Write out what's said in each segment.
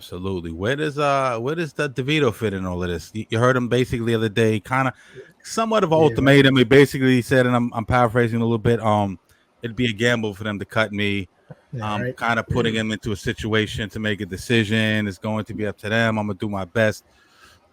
Absolutely. Where does the DeVito fit in all of this? You heard him basically the other day, kind of somewhat of an Yeah, right. ultimatum. He basically said, and I'm paraphrasing a little bit, it'd be a gamble for them to cut me. Yeah, right. Kind of putting him into a situation to make a decision. It's going to be up to them. I'm gonna do my best.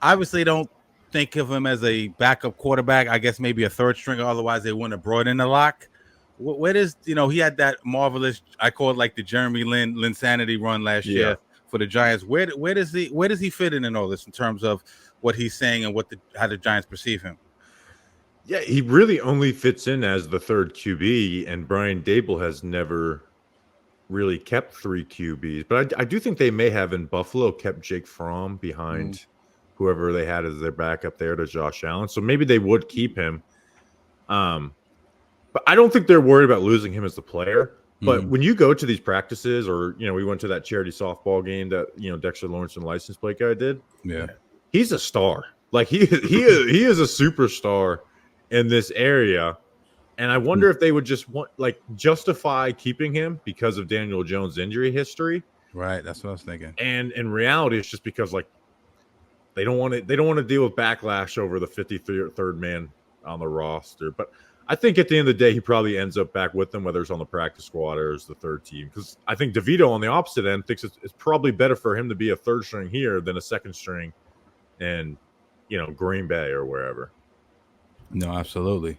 Obviously, don't think of him as a backup quarterback. I guess maybe a third stringer. Otherwise, they wouldn't have brought in a lock. Where does he had that marvelous? I call it like the Jeremy Lin Sanity run last Yeah. year for the Giants. Where does he fit in all this in terms of what he's saying and how the Giants perceive him? Yeah, he really only fits in as the third QB, and Brian Dable has never really kept three QBs. But I do think they may have in Buffalo kept Jake Fromm behind whoever they had as their backup there to Josh Allen. So maybe they would keep him. But I don't think they're worried about losing him as the player. But when you go to these practices, or we went to that charity softball game that Dexter Lawrence and license plate guy did. Yeah, he's a star. Like he is a superstar in this area. And I wonder if they would just justify keeping him because of Daniel Jones' injury history. right. That's what I was thinking. And in reality, it's just because they don't want to deal with backlash over the 53rd man on the roster. But I think at the end of the day, he probably ends up back with them, whether it's on the practice squad or as the third team. Because I think DeVito on the opposite end thinks it's probably better for him to be a third string here than a second string in Green Bay or wherever. No, absolutely.